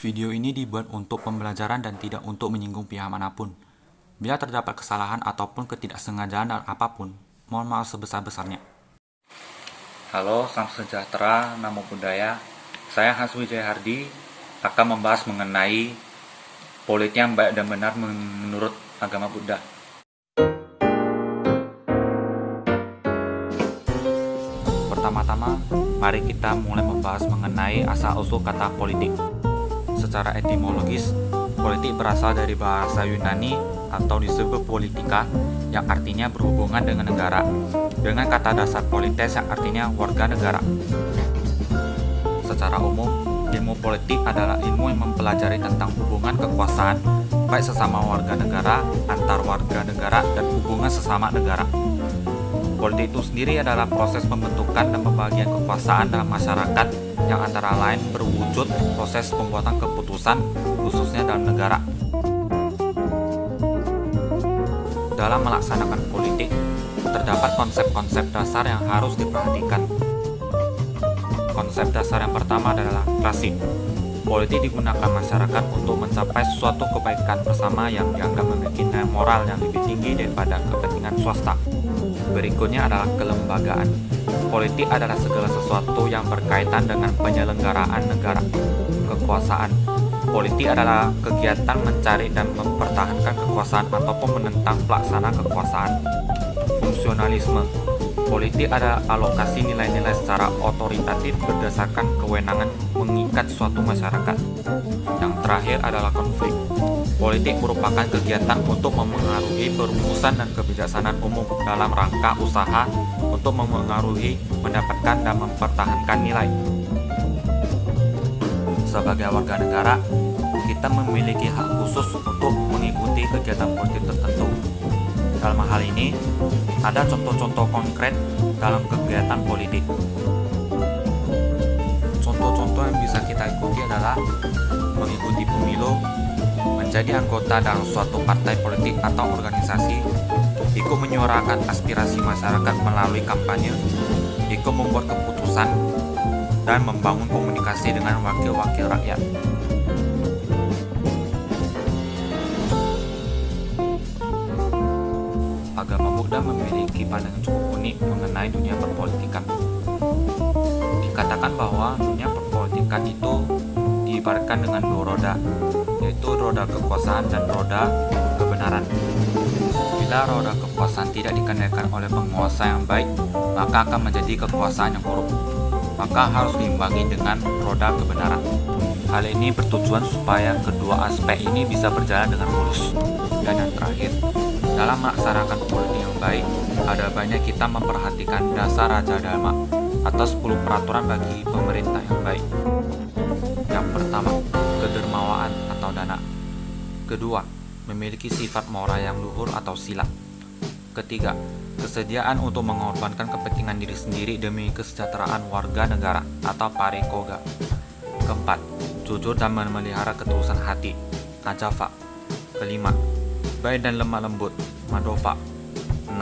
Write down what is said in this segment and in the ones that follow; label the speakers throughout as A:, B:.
A: Video ini dibuat untuk pembelajaran dan tidak untuk menyinggung pihak manapun. Bila terdapat kesalahan ataupun ketidaksengajaan dan apapun, mohon maaf sebesar-besarnya.
B: Halo, salam sejahtera, namo buddhaya. Saya Hans Wijaya Hardi akan membahas mengenai politik yang baik dan benar menurut agama Buddha.
A: Pertama-tama, mari kita mulai membahas mengenai asal-usul kata politik. Secara etimologis, politik berasal dari bahasa Yunani atau disebut politika yang artinya berhubungan dengan negara, dengan kata dasar polites yang artinya warga negara. Secara umum, ilmu politik adalah ilmu yang mempelajari tentang hubungan kekuasaan baik sesama warga negara, antar warga negara, dan hubungan sesama negara. Politik itu sendiri adalah proses pembentukan dan pembagian kekuasaan dalam masyarakat yang antara lain berwujud proses pembuatan keputusan khususnya dalam negara. Dalam melaksanakan politik, terdapat konsep-konsep dasar yang harus diperhatikan. Konsep dasar yang pertama adalah klasik. Politik digunakan masyarakat untuk mencapai suatu kebaikan bersama yang dianggap memiliki nilai moral yang lebih tinggi daripada kepentingan swasta. Berikutnya adalah kelembagaan. Politik adalah segala sesuatu yang berkaitan dengan penyelenggaraan negara. Kekuasaan. Politik adalah kegiatan mencari dan mempertahankan kekuasaan ataupun menentang pelaksana kekuasaan. Fungsionalisme. Politik adalah alokasi nilai-nilai secara otoritatif berdasarkan kewenangan mengikat suatu masyarakat. Yang terakhir adalah konflik. Politik merupakan kegiatan untuk memengaruhi perumusan dan kebijaksanaan umum dalam rangka usaha untuk memengaruhi, mendapatkan, dan mempertahankan nilai. Sebagai warga negara, kita memiliki hak khusus untuk mengikuti kegiatan politik tertentu. Dalam hal ini, ada contoh-contoh konkret dalam kegiatan politik. Contoh-contoh yang bisa kita ikuti adalah mengikuti pemilu, menjadi anggota dalam suatu partai politik atau organisasi, ikut menyuarakan aspirasi masyarakat melalui kampanye, ikut membuat keputusan, dan membangun komunikasi dengan wakil-wakil rakyat. Agama Buddha memiliki pandangan cukup unik mengenai dunia perpolitikan. Dikatakan bahwa dunia perpolitikan itu diibaratkan dengan dua roda, yaitu roda kekuasaan dan roda kebenaran. Bila roda kekuasaan tidak dikendalikan oleh penguasa yang baik, maka akan menjadi kekuasaan yang korup. Maka harus diimbangi dengan roda kebenaran. Hal ini bertujuan supaya kedua aspek ini bisa berjalan dengan mulus. Dan yang terakhir, dalam melaksanakan politik yang baik, ada banyak kita memperhatikan dasar Raja Dharma atau 10 peraturan bagi pemerintah yang baik. Yang pertama, kedermawaan atau dana. Kedua, memiliki sifat moral yang luhur atau sila. Ketiga, kesediaan untuk mengorbankan kepentingan diri sendiri demi kesejahteraan warga negara atau parikoga. Keempat, jujur dan memelihara ketulusan hati, ajava. Kelima, baik dan lemah lembut, madova. 6.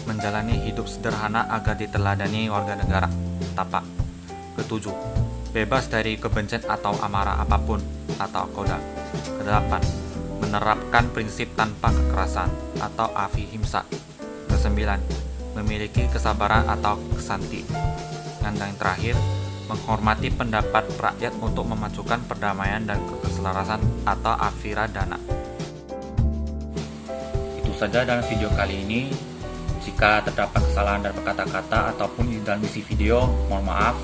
A: Menjalani hidup sederhana agar diteladani warga negara, tapa. Ketujuh, bebas dari kebencian atau amarah apapun, atau koda. Kedelapan, menerapkan prinsip tanpa kekerasan, atau avihimsa. Kesembilan, memiliki kesabaran atau kesanti. Dan yang terakhir, menghormati pendapat rakyat untuk memajukan perdamaian dan keselarasan, atau aviradana.
B: Itu saja dalam video kali ini. Jika terdapat kesalahan dalam kata-kata ataupun di dalam isi video, mohon maaf.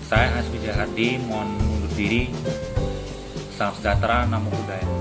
B: Saya Hans Wijaya Hardi, mohon undur diri. Salam sejahtera, namo buddhaya.